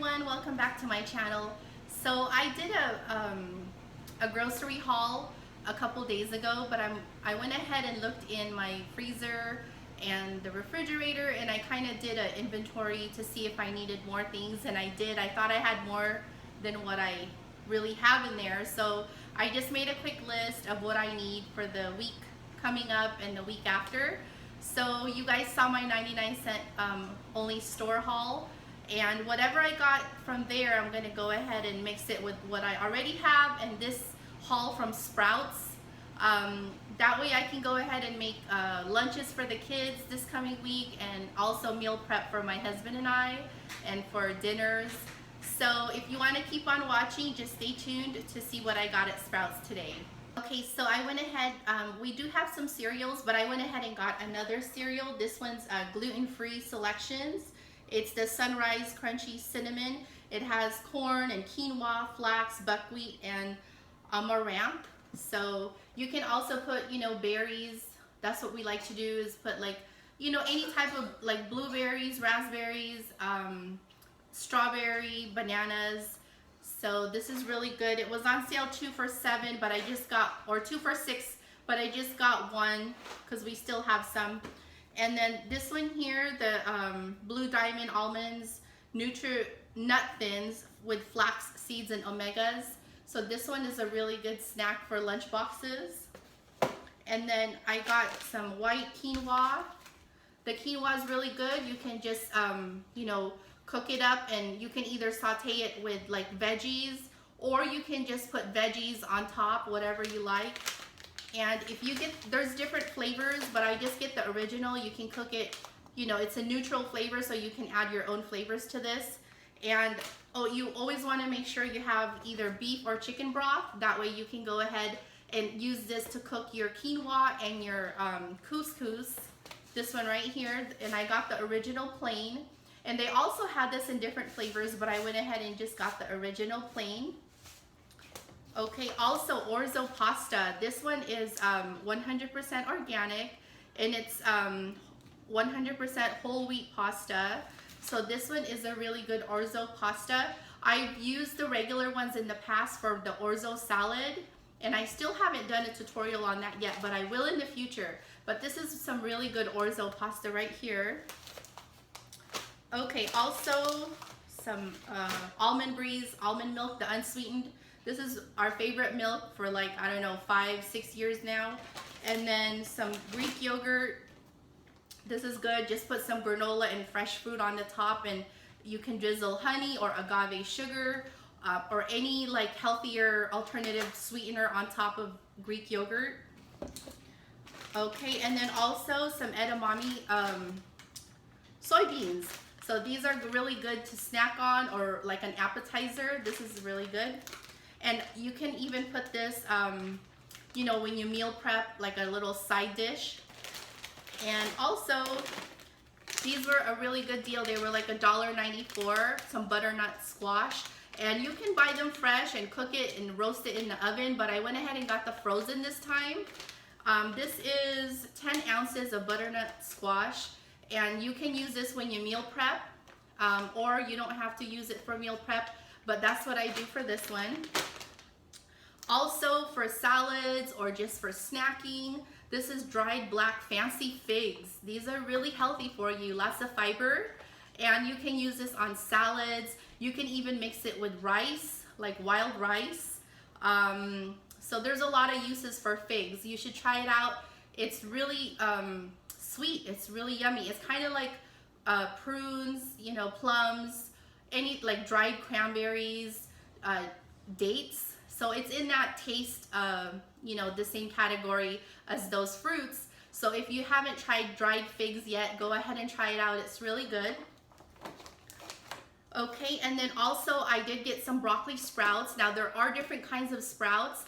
everyone, welcome back to my channel. So I did a grocery haul a couple days ago, but I went ahead and looked in my freezer and the refrigerator, and I kind of did an inventory to see if I needed more things, and I did. I thought I had more than what I really have in there, so I just made a quick list of what I need for the week coming up and the week after. So you guys saw my 99-cent only store haul, and whatever I got from there, I'm gonna go ahead and mix it with what I already have and this haul from Sprouts. That way I can go ahead and make lunches for the kids this coming week, and also meal prep for my husband and I, and for dinners. So if you want to keep on watching, just stay tuned to see what I got at Sprouts today. Okay, so I went ahead, we do have some cereals, but I went ahead and got another cereal. This one's gluten-free selections. It's the Sunrise Crunchy Cinnamon. It has corn and quinoa, flax, buckwheat, and amaranth. So you can also put, berries. That's what we like to do, is put any type of blueberries, raspberries, strawberry, bananas. So this is really good. It was on sale 2 for $7, but I just got, or 2 for $6, but I just got one because we still have some. And then this one here, the Blue Diamond Almonds Nut Thins with flax seeds and omegas. So this one is a really good snack for lunch boxes. And then I got some white quinoa. The quinoa is really good. You can just, cook it up, and you can either saute it with veggies, or you can just put veggies on top, whatever you like. And if you get, there's different flavors, but I just get the original. You can cook it, it's a neutral flavor, so you can add your own flavors to this. And you always want to make sure you have either beef or chicken broth. That way you can go ahead and use this to cook your quinoa and your couscous. This one right here, and I got the original plain. And they also had this in different flavors, but I went ahead and just got the original plain. Okay, also orzo pasta. This one is 100% organic, and it's 100% whole wheat pasta. So this one is a really good orzo pasta. I've used the regular ones in the past for the orzo salad, and I still haven't done a tutorial on that yet, but I will in the future. But this is some really good orzo pasta right here. Okay, also some almond breeze, almond milk, the unsweetened. This is our favorite milk for 5-6 years now. And then some Greek yogurt. This is good. Just put some granola and fresh fruit on the top, and you can drizzle honey or agave sugar or any healthier alternative sweetener on top of Greek yogurt. Okay, and then also some edamame soybeans. So these are really good to snack on, or like an appetizer. This is really good. And you can even put this, when you meal prep, like a little side dish. And also, these were a really good deal. They were like $1.94, some butternut squash. And you can buy them fresh and cook it and roast it in the oven, but I went ahead and got the frozen this time. This is 10 ounces of butternut squash. And you can use this when you meal prep, or you don't have to use it for meal prep, but that's what I do for this one. Also for salads or just for snacking, this is dried black fancy figs. These are really healthy for you, lots of fiber, and you can use this on salads. You can even mix it with rice, like wild rice. So there's a lot of uses for figs. You should try it out. It's really sweet. It's really yummy. It's kind of like prunes, plums, any dried cranberries, dates. So it's in that taste, the same category as those fruits. So if you haven't tried dried figs yet, go ahead and try it out. It's really good. Okay, and then also I did get some broccoli sprouts. Now there are different kinds of sprouts.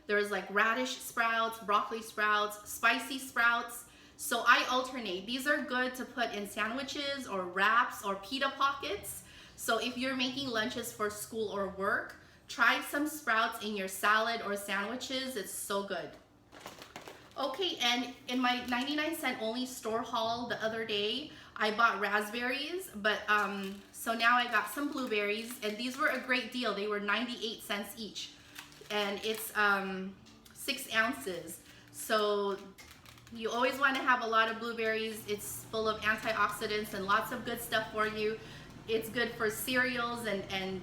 There's radish sprouts, broccoli sprouts, spicy sprouts. So I alternate. These are good to put in sandwiches or wraps or pita pockets. So if you're making lunches for school or work, try some sprouts in your salad or sandwiches. It's so good. Okay, and in my 99-cent only store haul the other day, I bought raspberries, but So now I got some blueberries, and these were a great deal. They were 98 cents each, and it's 6 ounces. So you always want to have a lot of blueberries. It's full of antioxidants and lots of good stuff for you. It's good for cereals and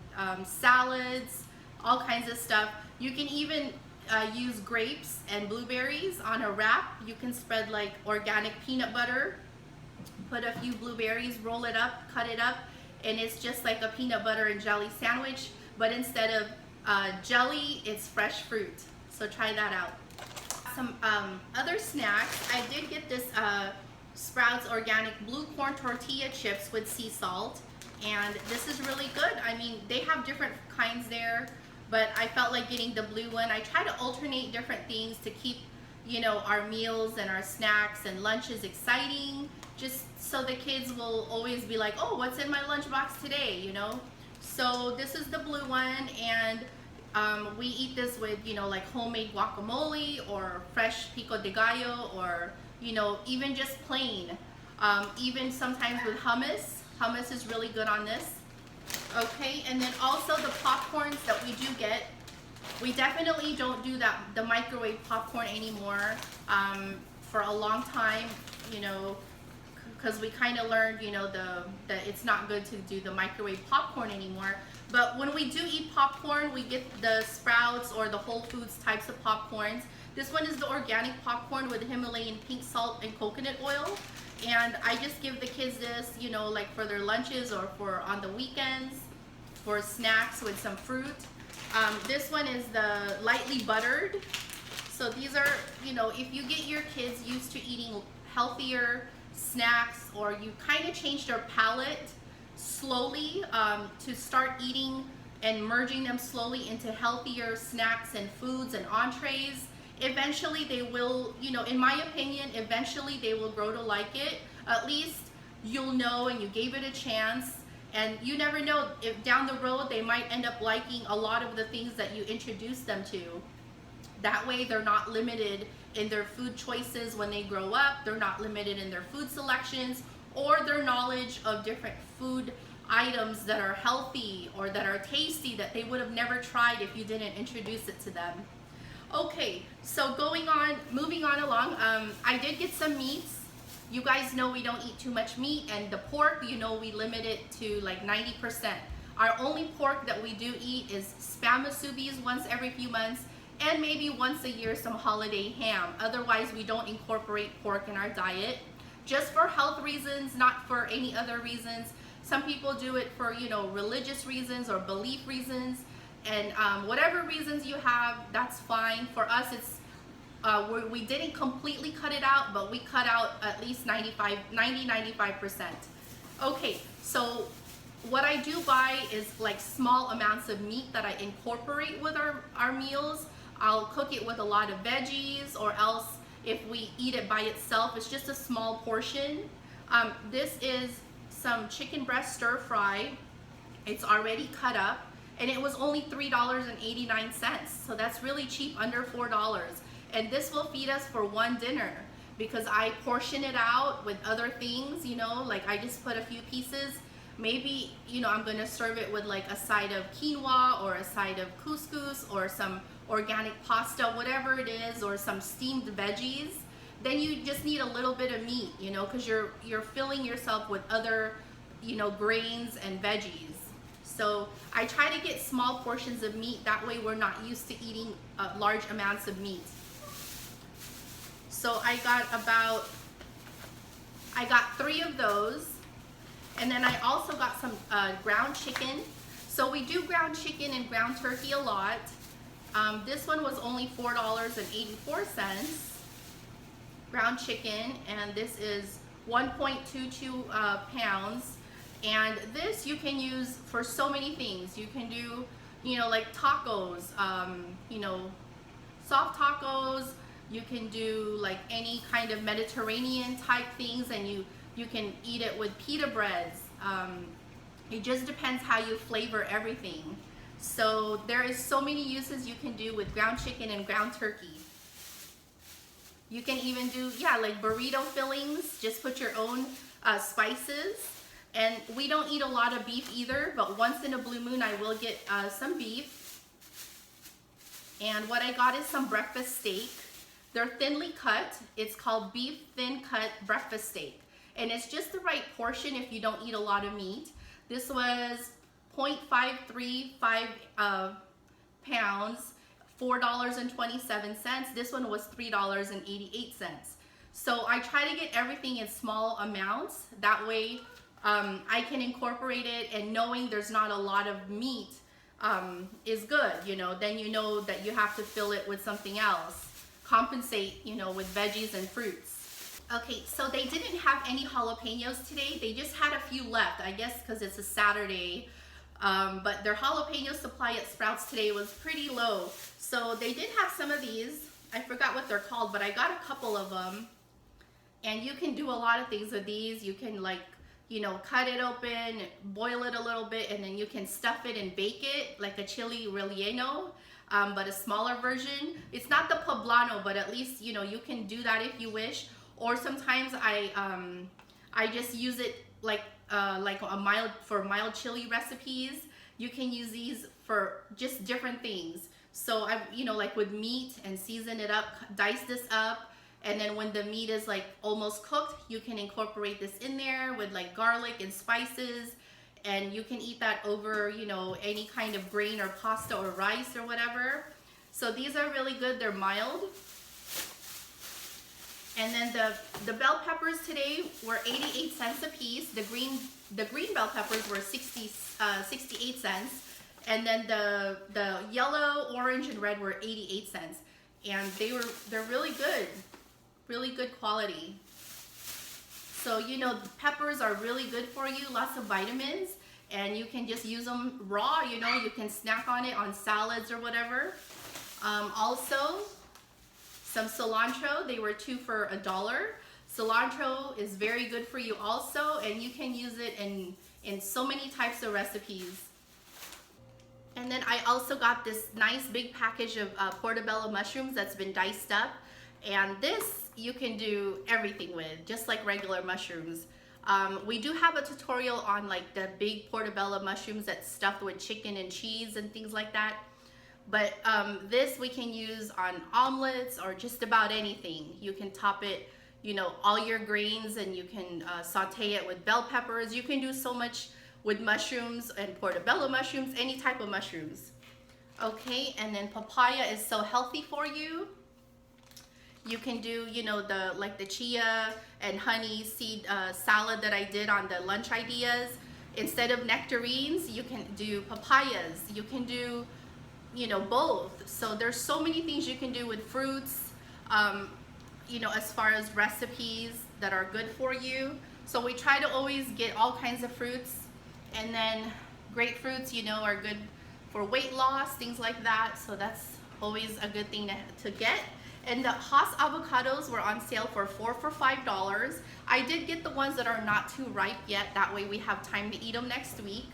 salads, all kinds of stuff. You can even use grapes and blueberries on a wrap. You can spread like organic peanut butter, put a few blueberries, roll it up, cut it up, and it's just like a peanut butter and jelly sandwich, but instead of jelly, it's fresh fruit. So try that out. Some other snacks. I did get this Sprouts organic blue corn tortilla chips with sea salt, and this is really good. I mean, they have different kinds there, but I felt like getting the blue one. I try to alternate different things to keep, you know, our meals and our snacks and lunches exciting, just so the kids will always be like, oh, what's in my lunchbox today, you know? So this is the blue one, and we eat this with, you know, like homemade guacamole or fresh pico de gallo, or, you know, even just plain. Even sometimes with hummus. Hummus is really good on this. Okay, and then also the popcorns that we do get. We definitely don't do the microwave popcorn anymore for a long time, you know, because we kind of learned, you know, that it's not good to do the microwave popcorn anymore. But when we do eat popcorn, we get the Sprouts or the Whole Foods types of popcorns. This one is the organic popcorn with Himalayan pink salt and coconut oil. And I just give the kids this, you know, like for their lunches or for on the weekends, for snacks with some fruit. This one is the lightly buttered. So these are, you know, if you get your kids used to eating healthier snacks, or you kind of change their palate slowly to start eating and merging them slowly into healthier snacks and foods and entrees, eventually they will, you know, in my opinion, eventually they will grow to like it. At least you'll know and you gave it a chance, and you never know if down the road they might end up liking a lot of the things that you introduce them to. That way they're not limited in their food choices when they grow up. They're not limited in their food selections or their knowledge of different food items that are healthy or that are tasty that they would have never tried if you didn't introduce it to them. Okay, so moving on along, I did get some meats. You guys know we don't eat too much meat, and the pork, you know, we limit it to like 90%. Our only pork that we do eat is Spam musubis once every few months, and maybe once a year some holiday ham. Otherwise, we don't incorporate pork in our diet, just for health reasons, not for any other reasons. Some people do it for, you know, religious reasons or belief reasons. And whatever reasons you have, that's fine. For us, it's we didn't completely cut it out, but we cut out at least 90-95%. Okay, so what I do buy is like small amounts of meat that I incorporate with our meals. I'll cook it with a lot of veggies, or else if we eat it by itself, it's just a small portion. This is some chicken breast stir fry. It's already cut up, and it was only $3.89, so that's really cheap, under $4. And this will feed us for one dinner, because I portion it out with other things, you know, like I just put a few pieces. Maybe, you know, I'm gonna serve it with like a side of quinoa or a side of couscous or some organic pasta, whatever it is, or some steamed veggies. Then you just need a little bit of meat, you know, because you're filling yourself with other, you know, grains and veggies. So I try to get small portions of meat. That way we're not used to eating large amounts of meat. So I got 3 of those. And then I also got some ground chicken. So we do ground chicken and ground turkey a lot. This one was only $4.84. Ground chicken, and this is 1.22 pounds. And this you can use for so many things. You can do, you know, like tacos, you know, soft tacos. You can do like any kind of Mediterranean type things, and you can eat it with pita breads. It just depends how you flavor everything. So there is so many uses you can do with ground chicken and ground turkey. You can even do, yeah, like burrito fillings. Just put your own spices. And we don't eat a lot of beef either, but once in a blue moon I will get some beef. And what I got is some breakfast steak. They're thinly cut. It's called beef thin cut breakfast steak. And it's just the right portion if you don't eat a lot of meat. This was 0.535 pounds, $4.27. This one was $3.88. So I try to get everything in small amounts. That way I can incorporate it, and knowing there's not a lot of meat is good, you know. Then you know that you have to fill it with something else. Compensate, you know, with veggies and fruits. Okay, so they didn't have any jalapenos today. They just had a few left, I guess because it's a Saturday. But their jalapeno supply at Sprouts today was pretty low. So they did have some of these. I forgot what they're called, but I got a couple of them. And you can do a lot of things with these. You can, like, you know, cut it open, boil it a little bit, and then you can stuff it and bake it like a chili relleno, but a smaller version. It's not the poblano, but at least, you know, you can do that if you wish. Or sometimes I just use it like a mild chili recipes. You can use these for just different things. So I, you know, like with meat, and season it up, dice this up. And then when the meat is like almost cooked, you can incorporate this in there with like garlic and spices, and you can eat that over, you know, any kind of grain or pasta or rice or whatever. So these are really good. They're mild. And then the bell peppers today were 88 cents a piece. The green bell peppers were 68 cents. And then the yellow, orange, and red were 88 cents. And they're really good. Really good quality. So, you know, peppers are really good for you, lots of vitamins, and you can just use them raw, you know, you can snack on it on salads or whatever. Also, some cilantro, they were 2 for $1. Cilantro is very good for you also, and you can use it in so many types of recipes. And then I also got this nice big package of portobello mushrooms that's been diced up. And this you can do everything with, just like regular mushrooms. We do have a tutorial on like the big portobello mushrooms that's stuffed with chicken and cheese and things like that. But this we can use on omelets or just about anything. You can top it, you know, all your grains, and you can saute it with bell peppers. You can do so much with mushrooms and portobello mushrooms, any type of mushrooms. Okay, and then papaya is so healthy for you. You can do, you know, the chia and honey seed salad that I did on the lunch ideas. Instead of nectarines, you can do papayas. You can do, you know, both. So there's so many things you can do with fruits, you know, as far as recipes that are good for you. So we try to always get all kinds of fruits. And then grapefruits, you know, are good for weight loss, things like that. So that's always a good thing to get. And the Hass avocados were on sale for 4 for $5. I did get the ones that are not too ripe yet. That way we have time to eat them next week.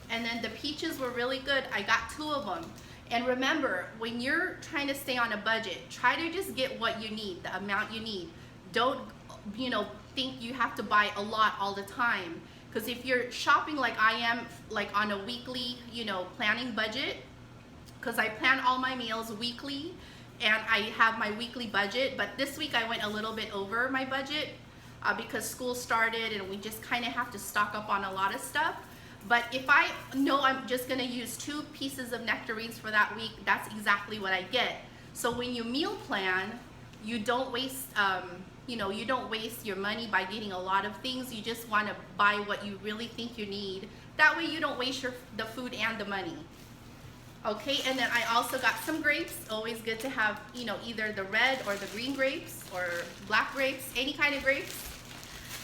And then the peaches were really good. I got 2 of them. And remember, when you're trying to stay on a budget, try to just get what you need, the amount you need. Don't, you know, think you have to buy a lot all the time. Because if you're shopping like I am, like on a weekly, you know, planning budget, because I plan all my meals weekly, and I have my weekly budget, but this week I went a little bit over my budget because school started and we just kind of have to stock up on a lot of stuff. But if I know I'm just gonna use 2 pieces of nectarines for that week, that's exactly what I get. So when you meal plan, you don't waste, you know, you don't waste your money by getting a lot of things. You just wanna buy what you really think you need. That way you don't waste the food and the money. Okay, and then I also got some grapes. Always good to have, you know, either the red or the green grapes or black grapes, any kind of grapes.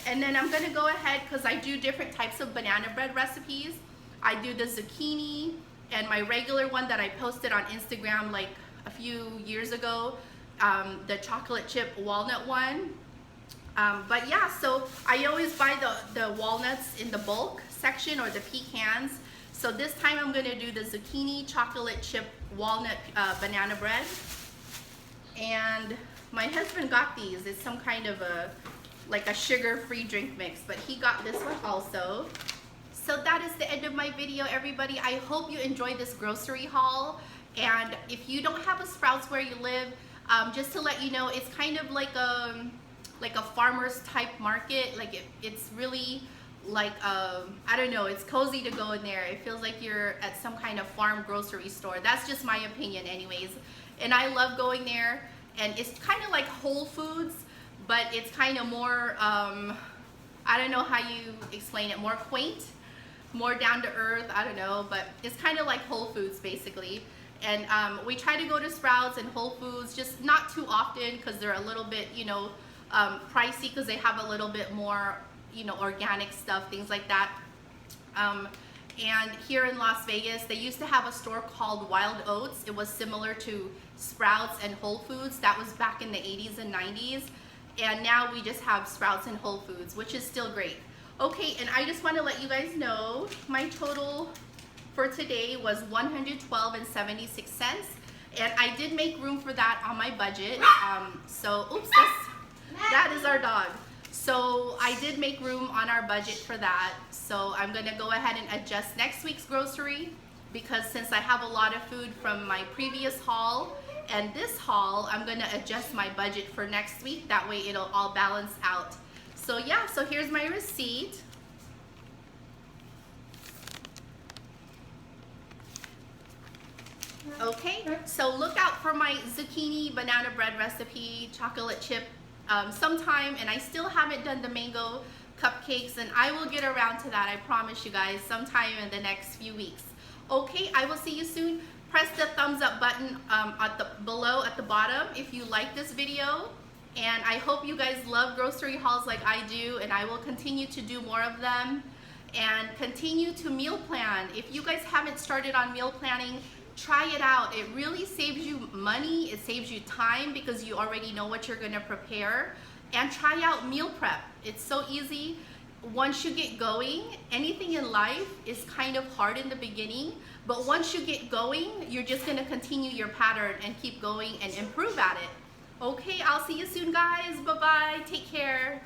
And then I'm gonna go ahead, because I do different types of banana bread recipes. I do the zucchini and my regular one that I posted on Instagram like a few years ago, the chocolate chip walnut one. But yeah, so I always buy the walnuts in the bulk section or the pecans. So this time I'm gonna do the zucchini chocolate chip walnut banana bread. And my husband got these. It's some kind of a, like a sugar-free drink mix, but he got this one also. So that is the end of my video, everybody. I hope you enjoyed this grocery haul. And if you don't have a Sprouts where you live, just to let you know, it's kind of like a farmer's type market. Like it's really like, I don't know, it's cozy to go in there. It feels like you're at some kind of farm grocery store. That's just my opinion anyways. And I love going there. And it's kind of like Whole Foods, but it's kind of more, I don't know how you explain it, more quaint, more down to earth, I don't know, but it's kind of like Whole Foods basically. And we try to go to Sprouts and Whole Foods, just not too often because they're a little bit, you know, pricey because they have a little bit more, you know, organic stuff, things like that. And here in Las Vegas, they used to have a store called Wild Oats. It was similar to Sprouts and Whole Foods. That was back in the 80s and 90s. And now we just have Sprouts and Whole Foods, which is still great. Okay, and I just want to let you guys know my total for today was $112.76, and I did make room for that on my budget. So, oops, that is our dog. So I did make room on our budget for that. So I'm gonna go ahead and adjust next week's grocery, because since I have a lot of food from my previous haul and this haul, I'm gonna adjust my budget for next week. That way it'll all balance out. So yeah, so here's my receipt. Okay, so look out for my zucchini banana bread recipe, chocolate chip sometime, and I still haven't done the mango cupcakes, and I will get around to that, I promise you guys, sometime in the next few weeks. Okay, I will see you soon. Press the thumbs up button below at the bottom if you like this video, and I hope you guys love grocery hauls like I do, and I will continue to do more of them, and continue to meal plan. If you guys haven't started on meal planning, try it out. It really saves you money, it saves you time because you already know what you're gonna prepare. And try out meal prep. It's so easy. Once you get going, anything in life is kind of hard in the beginning, but once you get going, you're just gonna continue your pattern and keep going and improve at it. Okay, I'll see you soon, guys. Bye-bye, take care.